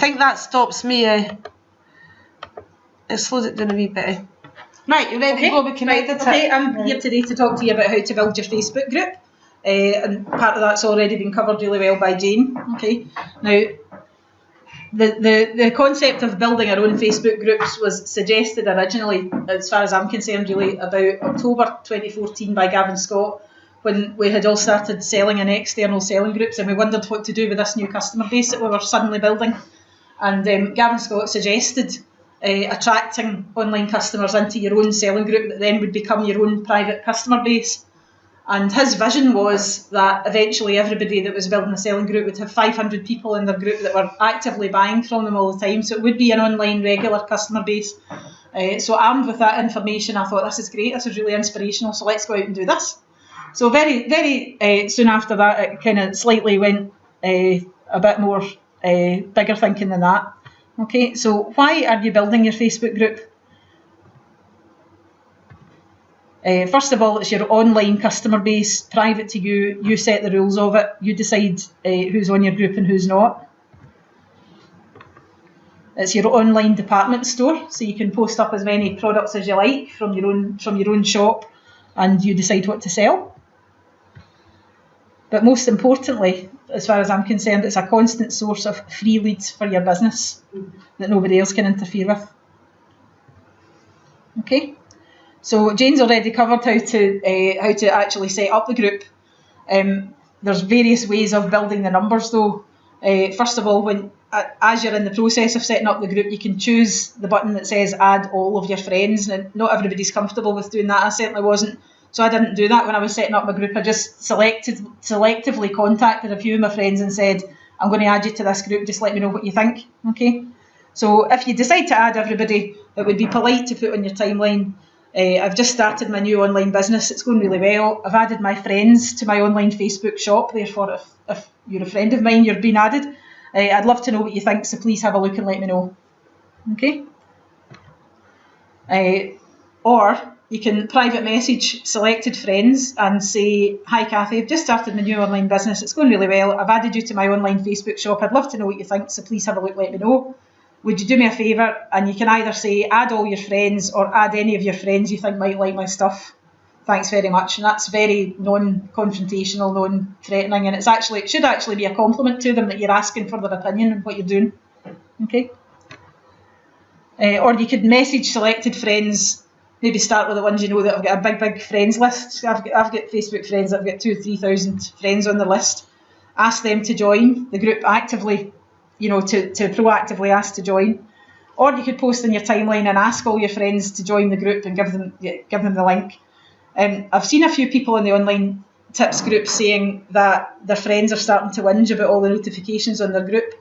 think that stops me. It slows it down a wee bit. Right, you ready to go? We connected. Okay, I'm here today to talk to you about how to build your Facebook group. And part of that's already been covered really well by Jane. Okay, now the concept of building our own Facebook groups was suggested originally, as far as I'm concerned, really about October 2014 by Gavin Scott, when we had all started selling in external selling groups and we wondered what to do with this new customer base that we were suddenly building. And Gavin Scott suggested attracting online customers into your own selling group that then would become your own private customer base. And his vision was that eventually everybody that was building a selling group would have 500 people in their group that were actively buying from them all the time. So it would be an online regular customer base. So armed with that information, I thought, this is great, this is really inspirational, so let's go out and do this. So very, very soon after that, it kind of slightly went a bit more bigger thinking than that. Okay, so why are you building your Facebook group? First of all, it's your online customer base, private to you. You set the rules of it. You decide who's on your group and who's not. It's your online department store, so you can post up as many products as you like from your own shop, and you decide what to sell. But most importantly, as far as I'm concerned, it's a constant source of free leads for your business that nobody else can interfere with. Okay. So Jane's already covered how to actually set up the group. There's various ways of building the numbers though. First of all, as you're in the process of setting up the group, you can choose the button that says add all of your friends. And not everybody's comfortable with doing that. I certainly wasn't. So I didn't do that when I was setting up my group. I just selectively contacted a few of my friends and said, I'm going to add you to this group, just let me know what you think. Okay. So if you decide to add everybody, it would be polite to put on your timeline, I've just started my new online business. It's going really well. I've added my friends to my online Facebook shop. Therefore, if you're a friend of mine, you're being added. I'd love to know what you think, so please have a look and let me know. Okay? Or you can private message selected friends and say, hi Kathy, I've just started my new online business. It's going really well. I've added you to my online Facebook shop. I'd love to know what you think, so please have a look, let me know. Would you do me a favour? And you can either say add all your friends or add any of your friends you think might like my stuff. Thanks very much. And that's very non-confrontational, non-threatening, and it should actually be a compliment to them that you're asking for their opinion on what you're doing. Okay. Or you could message selected friends. Maybe start with the ones you know that have got a big friends list. I've got Facebook friends that have got 2,000 or 3,000 friends on the list. Ask them to join the group actively. To proactively ask to join. Or you could post in your timeline and ask all your friends to join the group and give them the link. I've seen a few people in the online tips group saying that their friends are starting to whinge about all the notifications on their group.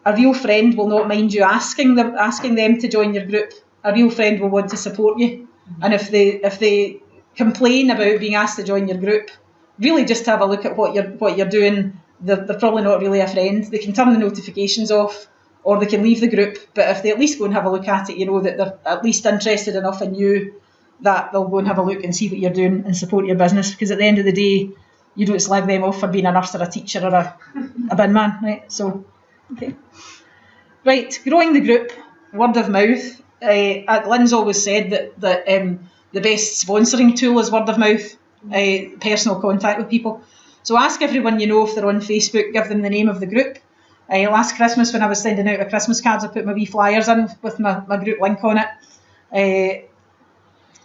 A real friend will not mind you asking them to join your group. A real friend will want to support you. And if they complain about being asked to join your group, really just have a look at what you're doing. They're probably not really a friend. They can turn the notifications off or they can leave the group, but if they at least go and have a look at it, you know that they're at least interested enough in you that they'll go and have a look and see what you're doing and support your business, because at the end of the day, you don't slag them off for being a nurse or a teacher or a bin man, right? So, okay. Right, growing the group, word of mouth. Lynn's always said that the best sponsoring tool is word of mouth, personal contact with people. So ask everyone you know if they're on Facebook, give them the name of the group. Last Christmas when I was sending out Christmas cards, I put my wee flyers in with my group link on it.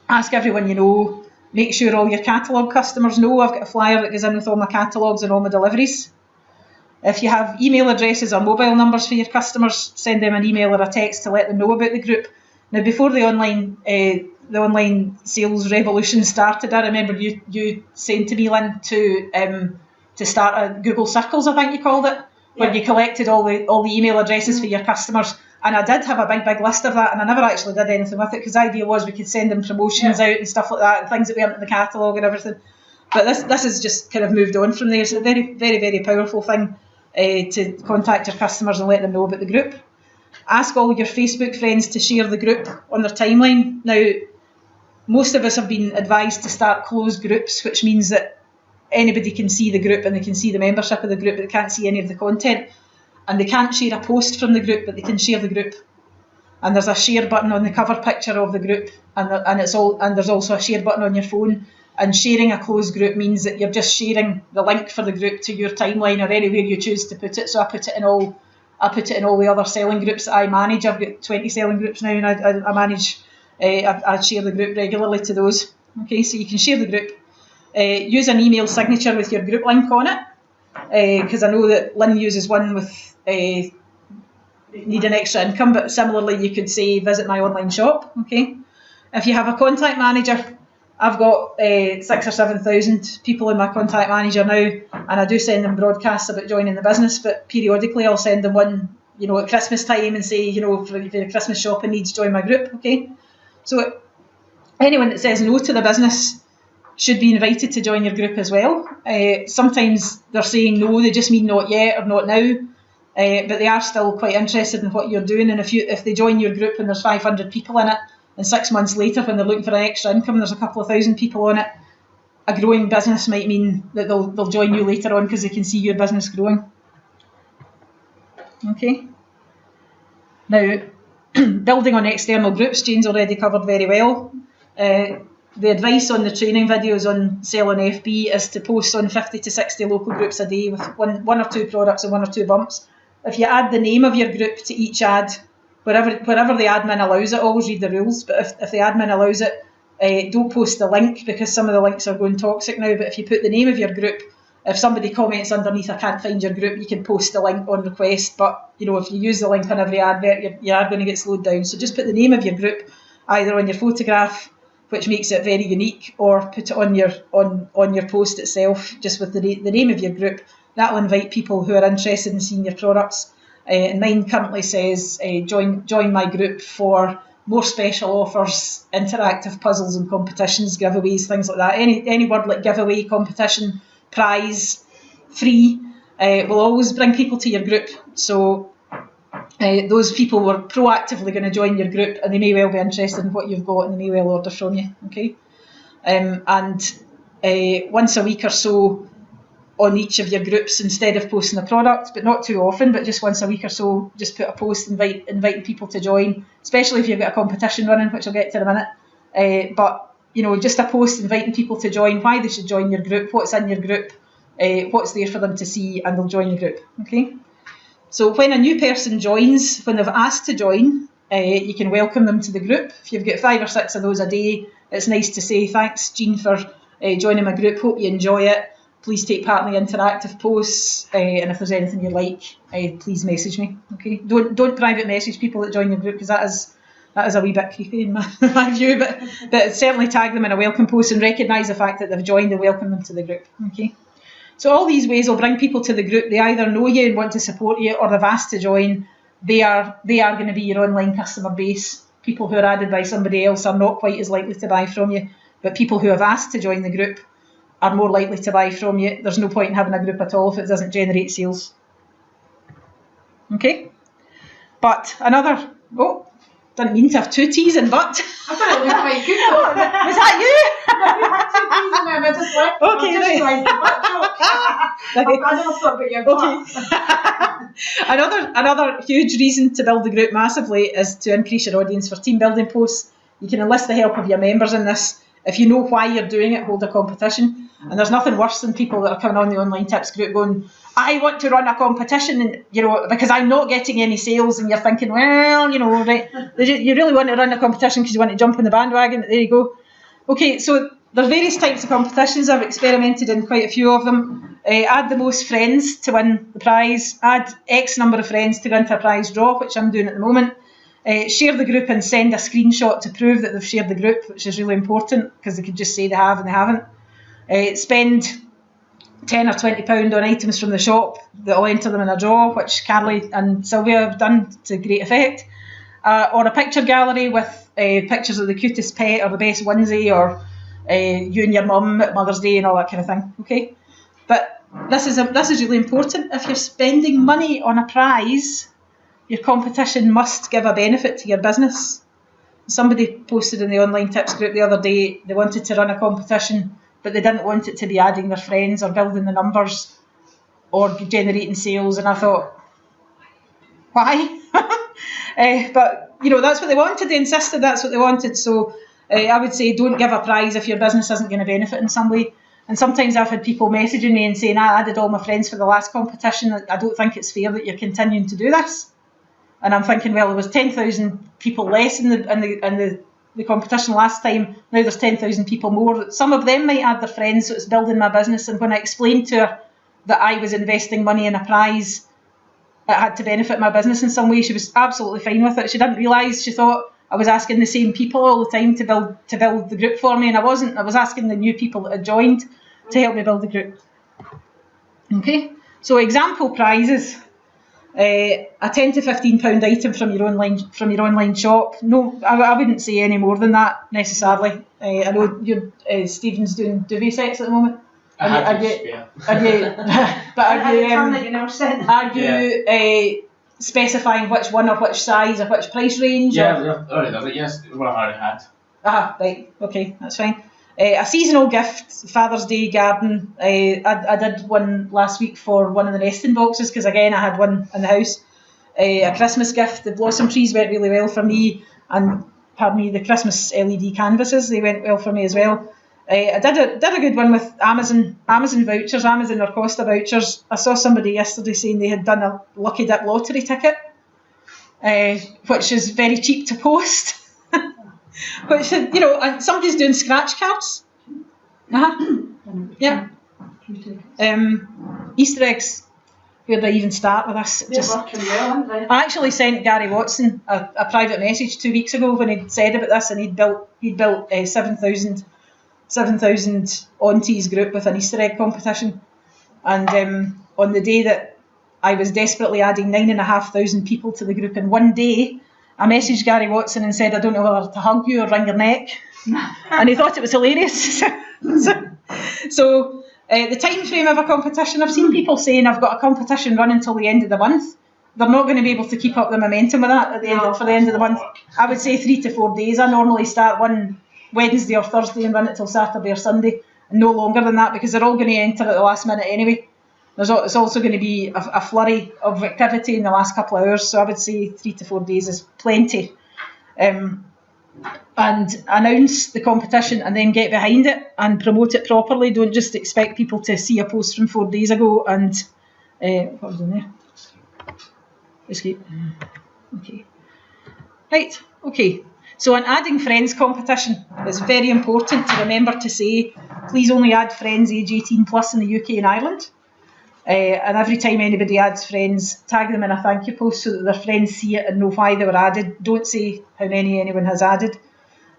Ask everyone you know, make sure all your catalogue customers know I've got a flyer that goes in with all my catalogues and all my deliveries. If you have email addresses or mobile numbers for your customers, send them an email or a text to let them know about the group. Now before the online sales revolution started, I remember you saying to me, Lynn, to start a Google Circles, I think you called it, where you collected all the email addresses for your customers. And I did have a big list of that, and I never actually did anything with it, because the idea was we could send them promotions out and stuff like that, and things that we weren't in the catalogue and everything. But this has just kind of moved on from there. It's a very, very, very powerful thing to contact your customers and let them know about the group. Ask all your Facebook friends to share the group on their timeline. Now, most of us have been advised to start closed groups, which means that anybody can see the group and they can see the membership of the group, but they can't see any of the content. and they can't share a post from the group, but they can share the group. And there's a share button on the cover picture of the group, and there's also a share button on your phone. And sharing a closed group means that you're just sharing the link for the group to your timeline or anywhere you choose to put it. So I put it in all the other selling groups that I manage. I've got 20 selling groups now, and I manage. I share the group regularly to those. Okay, so you can share the group. Use an email signature with your group link on it, because I know that Lynn uses one with need an extra income, but similarly you could say visit my online shop. Okay, if you have a contact manager, I've got 6,000 or 7,000 people in my contact manager now, and I do send them broadcasts about joining the business, but periodically I'll send them one, at Christmas time and say, for your Christmas shopping needs, join my group. Okay, so anyone that says no to the business should be invited to join your group as well. Sometimes they're saying no, they just mean not yet or not now, but they are still quite interested in what you're doing. And if they join your group and there's 500 people in it, and 6 months later when they're looking for an extra income, there's a couple of thousand people on it, a growing business might mean that they'll join you later on because they can see your business growing. Okay. Now, building on external groups, Jane's already covered very well. The advice on the training videos on selling FB is to post on 50 to 60 local groups a day with one or two products and one or two bumps. If you add the name of your group to each ad, wherever the admin allows it, always read the rules, but if the admin allows it, don't post the link, because some of the links are going toxic now. But if you put the name of your group, if somebody comments underneath, I can't find your group, you can post the link on request. But if you use the link on every advert, you are going to get slowed down. So just put the name of your group either on your photograph, which makes it very unique, or put it on your post itself, just with the name of your group. That will invite people who are interested in seeing your products. And mine currently says join my group for more special offers, interactive puzzles and competitions, giveaways, things like that. Any word like giveaway, competition, prize, free will always bring people to your group. So those people were proactively going to join your group, and they may well be interested in what you've got, and they may well order from you. Okay, and once a week or so on each of your groups, instead of posting a product, but not too often, but just once a week or so, just put a post inviting people to join, especially if you've got a competition running, which I'll get to in a minute. But just a post inviting people to join, why they should join your group, what's in your group, what's there for them to see, and they'll join the group. Okay. So when a new person joins, when they've asked to join, you can welcome them to the group. If you've got 5 or 6 of those a day, it's nice to say, thanks, Jean, for joining my group. Hope you enjoy it. Please take part in the interactive posts, and if there's anything you like, please message me. Okay, don't private message people that join your group, because that is a wee bit creepy in my view. But certainly tag them in a welcome post and recognise the fact that they've joined and welcome them to the group. Okay, so all these ways will bring people to the group. They either know you and want to support you, or they've asked to join. They are going to be your online customer base. People who are added by somebody else are not quite as likely to buy from you, but people who have asked to join the group are more likely to buy from you. There's no point in having a group at all if it doesn't generate sales. Okay? But didn't mean to have 2 T's in but. I thought it looked quite good though. Was that you? You had 2 T's in there and I just left. Okay, I never thought about your butt. Another huge reason to build the group massively is to increase your audience for team building posts. You can enlist the help of your members in this. If you know why you're doing it, hold a competition. And there's nothing worse than people that are coming on the online tips group going, I want to run a competition, and because I'm not getting any sales, and you're thinking, well, right, you really want to run a competition because you want to jump on the bandwagon. There you go. Okay, so there's various types of competitions. I've experimented in quite a few of them. Add the most friends to win the prize. Add X number of friends to go into a prize draw, which I'm doing at the moment. Share the group and send a screenshot to prove that they've shared the group, which is really important, because they could just say they have and they haven't. Spend £10 or £20 on items from the shop that will enter them in a draw, which Carly and Sylvia have done to great effect. Or a picture gallery with pictures of the cutest pet or the best onesie, or you and your mum at Mother's Day and all that kind of thing. Okay, but this is really important. If you're spending money on a prize, your competition must give a benefit to your business. Somebody posted in the online tips group the other day, they wanted to run a competition, but they didn't want it to be adding their friends or building the numbers or generating sales. And I thought, why. But, you know, that's what they wanted. They insisted that's what they wanted. So I would say don't give a prize if your business isn't going to benefit in some way. And sometimes I've had people messaging me and saying, I added all my friends for the last competition. I don't think it's fair that you're continuing to do this. And I'm thinking, well, there was 10,000 people less in the competition last time. Now there's 10,000 people more. Some of them might add their friends, so it's building my business. And when I explained to her that I was investing money in a prize, it had to benefit my business in some way, she was absolutely fine with it. She didn't realise, she thought I was asking the same people all the time to build the group for me, and I wasn't. I was asking the new people that had joined to help me build the group. Okay, so example prizes. A £10 to £15 item from your online shop. No, I wouldn't say any more than that necessarily. I know Stephen's doing duvet sets at the moment. Are you specifying which one or which size or which price range? Yeah, already does it. Yes, what I already had. Right. Okay, that's fine. A seasonal gift, Father's Day garden. I did one last week for one of the nesting boxes because again I had one in the house. A Christmas gift, the blossom trees went really well for me, and pardon me, the Christmas LED canvases, they went well for me as well. I did a good one with Amazon vouchers, Amazon or Costa vouchers. I saw somebody yesterday saying they had done a lucky dip lottery ticket, which is very cheap to post. Which, you know, and somebody's doing scratch cards. Yeah. Easter eggs. Where do I even start with this? I actually sent Gary Watson a private message 2 weeks ago when he'd said about this, and he'd built 7,000 aunties group with an Easter egg competition. And on the day that I was desperately adding 9,500 people to the group in one day, I messaged Gary Watson and said, I don't know whether to hug you or wring your neck. And he thought it was hilarious. So the time frame of a competition, I've seen people saying I've got a competition running until the end of the month. They're not going to be able to keep up the momentum with that for the end of the month. I would say 3 to 4 days. I normally start one Wednesday or Thursday and run it till Saturday or Sunday, and no longer than that, because they're all going to enter at the last minute anyway. It's also going to be a flurry of activity in the last couple of hours, so I would say 3 to 4 days is plenty. And announce the competition and then get behind it and promote it properly. Don't just expect people to see a post from 4 days ago and what was in there? Escape. Okay. Right, okay. So an adding friends competition, it's very important to remember to say, please only add friends age 18 plus in the UK and Ireland. And every time anybody adds friends, tag them in a thank you post so that their friends see it and know why they were added. Don't say how many anyone has added.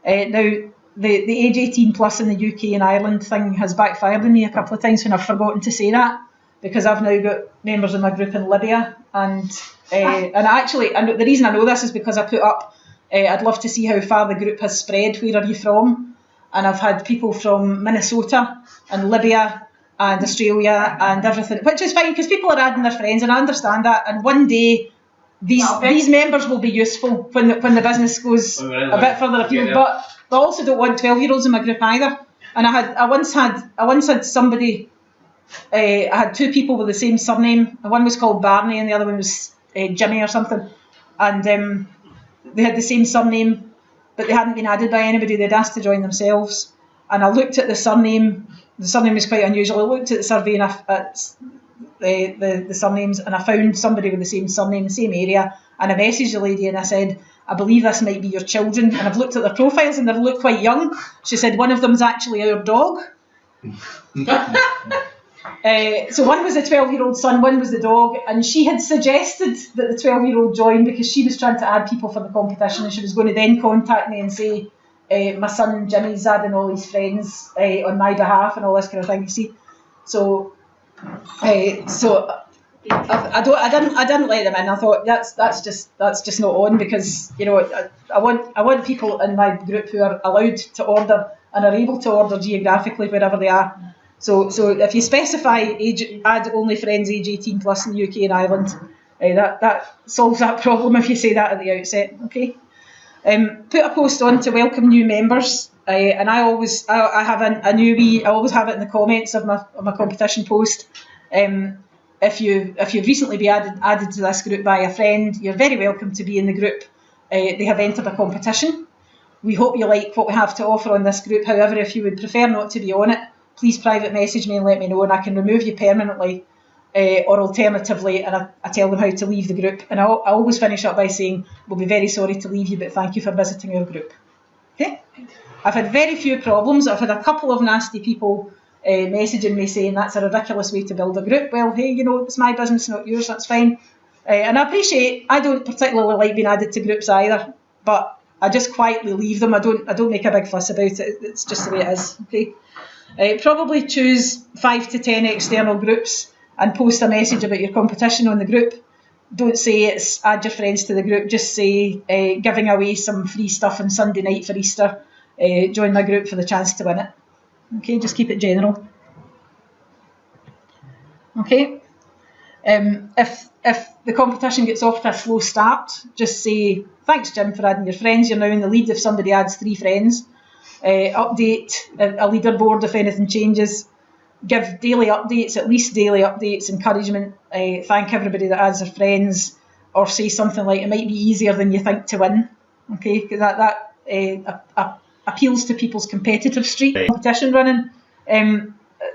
Now, the age 18 plus in the UK and Ireland thing has backfired on me a couple of times when I've forgotten to say that, because I've now got members of my group in Libya, and the reason I know this is because I put up, I'd love to see how far the group has spread, where are you from? And I've had people from Minnesota and Libya and Australia and everything, which is fine because people are adding their friends, and I understand that. And one day these members will be useful when the business goes a bit further afield. But I also don't want 12-year-olds in my group either. And I once had somebody. I had 2 people with the same surname. One was called Barney and the other one was Jimmy or something. And they had the same surname, but they hadn't been added by anybody. They'd asked to join themselves. And I looked at the surname. The surname was quite unusual. I looked at the survey and at the surnames, and I found somebody with the same surname, same area, and I messaged the lady and I said, I believe this might be your children. And I've looked at their profiles and they look quite young. She said, one of them's actually our dog. So one was the 12-year-old son, one was the dog, and she had suggested that the 12-year-old join because she was trying to add people for the competition, and she was going to then contact me and say, my son Jimmy's adding all his friends on my behalf and all this kind of thing. You see, so I didn't let them in. I thought that's just not on, because you know I want people in my group who are allowed to order and are able to order geographically wherever they are. So if you specify add only friends age 18 plus in the UK and Ireland, that solves that problem if you say that at the outset. Okay. Put a post on to welcome new members, and I always have I always have it in the comments of my competition post. if you've recently been added to this group by a friend, you're very welcome to be in the group. They have entered a competition. We hope you like what we have to offer on this group. However, if you would prefer not to be on it, please private message me and let me know, and I can remove you permanently, or alternatively, and I tell them how to leave the group. And I always finish up by saying, we'll be very sorry to leave you, but thank you for visiting our group. Okay? I've had very few problems. I've had a couple of nasty people messaging me saying that's a ridiculous way to build a group. Well, hey, it's my business, not yours, that's fine. And I don't particularly like being added to groups either, but I just quietly leave them. I don't make a big fuss about it. It's just the way it is. Okay. Probably choose 5 to 10 external groups and post a message about your competition on the group. Don't say it's add your friends to the group. Just say giving away some free stuff on Sunday night for Easter. Join my group for the chance to win it. Okay, just keep it general. Okay. If the competition gets off to a slow start, just say, thanks Jim for adding your friends, you're now in the lead if somebody adds 3 friends. Update a leaderboard if anything changes. Give daily updates, at least daily updates, encouragement, thank everybody that adds their friends, or say something like, it might be easier than you think to win. Okay, because that appeals to people's competitive streak. Competition running.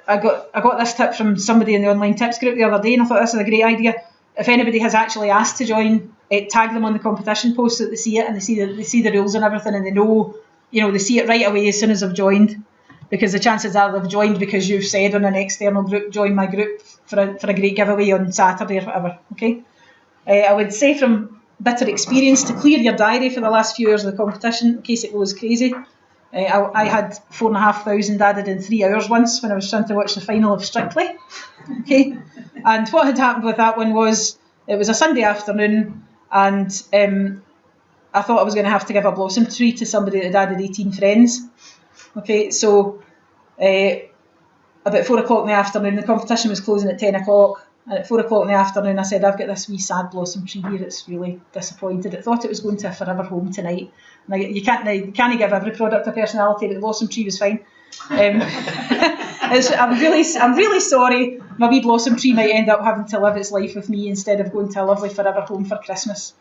I got this tip from somebody in the online tips group the other day, and I thought this is a great idea. If anybody has actually asked to join, tag them on the competition post so that they see it and they see the rules and everything, and they know, they see it right away as soon as they've joined, because the chances are they've joined because you've said on an external group, join my group for a great giveaway on Saturday or whatever. Okay, I would say from bitter experience to clear your diary for the last few hours of the competition in case it goes crazy. I had 4,500 added in 3 hours once when I was trying to watch the final of Strictly. Okay, and what had happened with that one was it was a Sunday afternoon, and I thought I was going to have to give a blossom tree to somebody that had added 18 friends. Okay, so about 4 o'clock in the afternoon, the competition was closing at 10 o'clock. And at 4 o'clock in the afternoon, I said, I've got this wee sad blossom tree here. It's really disappointed. It thought it was going to a forever home tonight. And you can't give every product a personality, but the blossom tree was fine. I'm really sorry. My wee blossom tree might end up having to live its life with me instead of going to a lovely forever home for Christmas.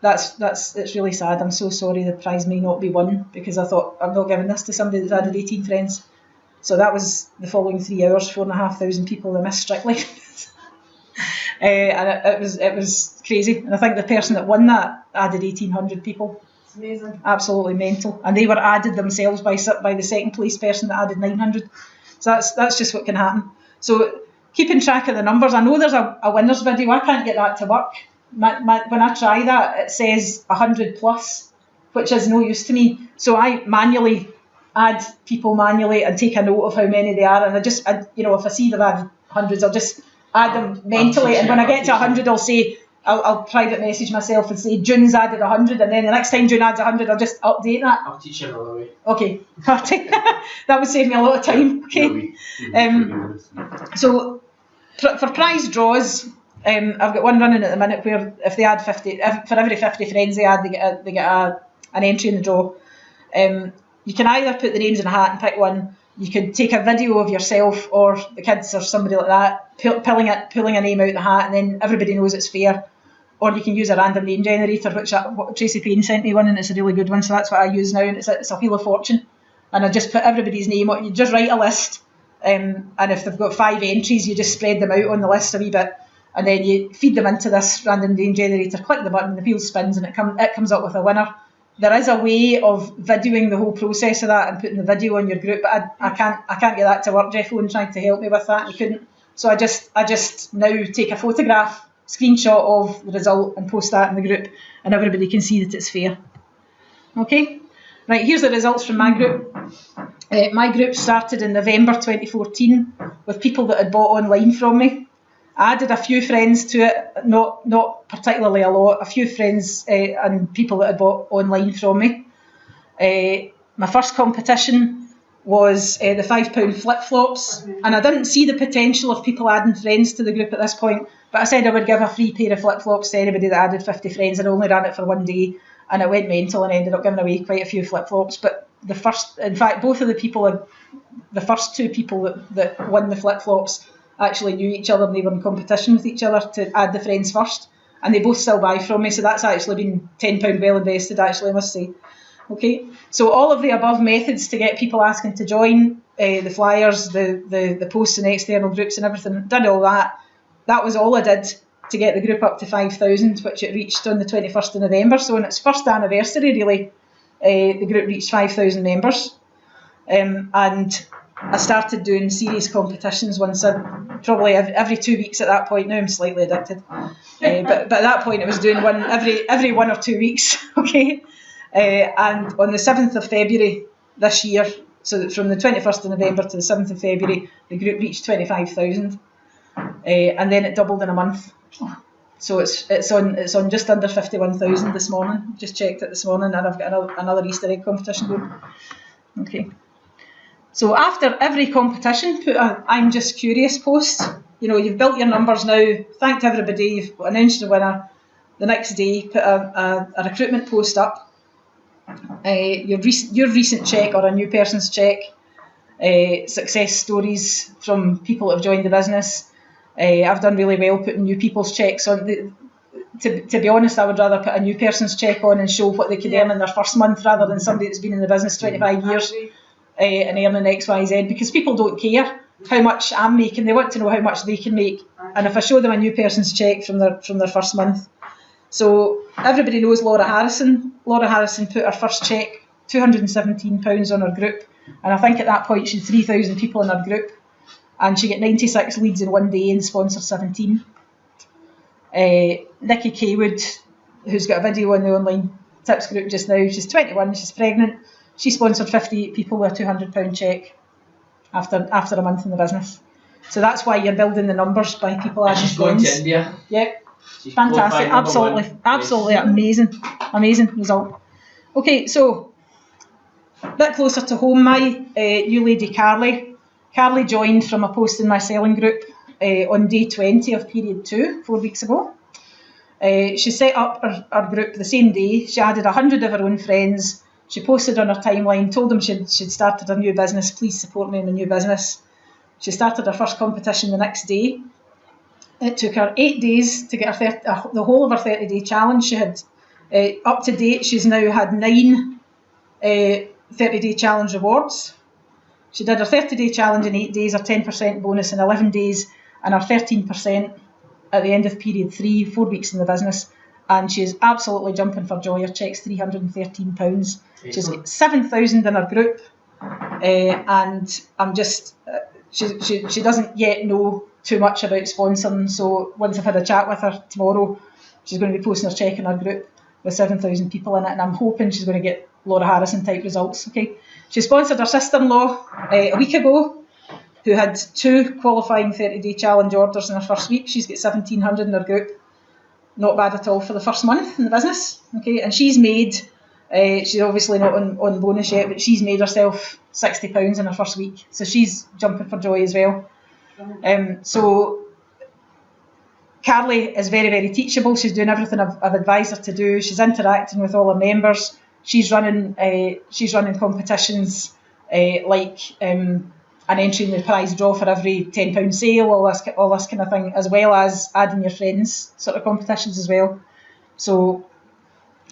It's really sad. I'm so sorry the prize may not be won, because I thought, I'm not giving this to somebody that's added 18 friends. So that was the following 3 hours, 4,500 people that missed Strictly. And it was crazy. And I think the person that won that added 1,800 people. It's amazing. Absolutely mental. And they were added themselves by the second place person that added 900. So that's just what can happen. So keeping track of the numbers. I know there's a winners video. I can't get that to work. When I try that, it says 100 plus, which is no use to me. So I manually add people manually and take a note of how many they are. And if I see they've added hundreds, I'll just add them mentally. And when I get to 100, I'll private message myself and say June's added 100, and then the next time June adds 100, I'll just update that. I'll teach you another way. Okay, that would save me a lot of time. Okay, so for prize draws, I've got one running at the minute where if they add 50, for every 50 friends they add, they get an entry in the draw. You can either put the names in a hat and pick one. You could take a video of yourself or the kids or somebody like that, pulling a name out the hat, and then everybody knows it's fair. Or you can use a random name generator, which Tracy Payne sent me one, and it's a really good one, so that's what I use now. And it's a Wheel of Fortune, and I just put everybody's name on. You just write a list, and if they've got 5 entries, you just spread them out on the list a wee bit, and then you feed them into this random name generator. Click the button, the wheel spins, and it comes up with a winner. There is a way of videoing the whole process of that and putting the video on your group, but I can't get that to work. Jeff Owen tried to help me with that, he couldn't. So I just now take a photograph, screenshot of the result, and post that in the group, and everybody can see that it's fair. Okay, right, here's the results from my group. My group started in November 2014 with people that had bought online from me. I added a few friends to it, not particularly a lot, a few friends and people that had bought online from me. My first competition was the £5 flip-flops, and I didn't see the potential of people adding friends to the group at this point, but I said I would give a free pair of flip-flops to anybody that added 50 friends, and I only ran it for one day, and it went mental and ended up giving away quite a few flip-flops. But both of the first 2 people that won the flip-flops actually knew each other and they were in competition with each other to add the friends first. And they both still buy from me, so that's actually been £10 well invested, actually, I must say. Okay, so all of the above methods to get people asking to join, the flyers, the posts in external groups and everything, did all that. That was all I did to get the group up to 5,000, which it reached on the 21st of November. So on its first anniversary, really, the group reached 5,000 members. And I started doing serious competitions probably every 2 weeks at that point. Now I'm slightly addicted. But at that point, I was doing one every 1 or 2 weeks, okay? And on the 7th of February this year, so from the 21st of November to the 7th of February, the group reached 25,000. And then it doubled in a month. So it's on just under 51,000 this morning. Just checked it this morning, and I've got another Easter egg competition going. Okay. So after every competition, put a "I'm just curious" post. You know, you've built your numbers now, thanked everybody, you've announced the winner. The next day, put a recruitment post up, your recent check or a new person's check, success stories from people that have joined the business. I've done really well putting new people's checks on. To be honest, I would rather put a new person's check on and show what they could earn in their first month rather than somebody that's been in the business 25 years and earning X, Y, Z, because people don't care how much I'm making. They want to know how much they can make. And if I show them a new person's check from their first month. So everybody knows Laura Harrison. Laura Harrison put her first check, £217 on her group. And I think at that point she had 3,000 people in her group. And she got 96 leads in one day and sponsored 17. Nikki Kaywood, who's got a video on the online tips group just now, she's 21, she's pregnant. She sponsored 58 people with a £200 cheque after a month in the business. So that's why you're building the numbers by people as She's your going to friends. India. Yep, She's fantastic, absolutely amazing result. Okay, so a bit closer to home, my new lady Carly joined from a post in my selling group on day 20 of period 2, 4 weeks ago. She set up her group the same day. She added 100 of her own friends. She posted on her timeline, told them she'd started a new business, please support me in the new business. She started her first competition the next day. It took her 8 days to get the whole of her 30-day challenge. She had, up to date, she's now had 9 30-day challenge rewards. She did her 30-day challenge in 8 days, her 10% bonus in 11 days, and her 13% at the end of period 3, 4 weeks in the business. And she's absolutely jumping for joy. Her cheque's £313. She's got 7,000 in her group, and I'm just she doesn't yet know too much about sponsoring. So once I've had a chat with her tomorrow, she's going to be posting her cheque in her group with 7,000 people in it, and I'm hoping she's going to get Laura Harrison type results. Okay, she sponsored her sister-in-law a week ago, who had 2 qualifying 30-day challenge orders in her first week. She's got 1,700 in her group. Not bad at all for the first month in the business. Okay, and she's made, she's obviously not on bonus yet, but she's made herself £60 in her first week. So she's jumping for joy as well. So Carly is very, very teachable. She's doing everything I've advised her to do. She's interacting with all her members. She's running competitions like an entry in the prize draw for every £10 sale, all this kind of thing, as well as adding your friends sort of competitions as well. So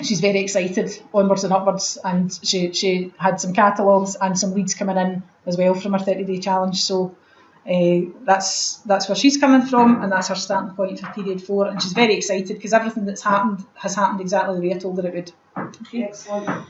she's very excited, onwards and upwards, and she had some catalogues and some leads coming in as well from her 30-day challenge. So that's where she's coming from, and that's her starting point for period 4. And she's very excited because everything that's happened has happened exactly the way I told her it would. Okay. Excellent.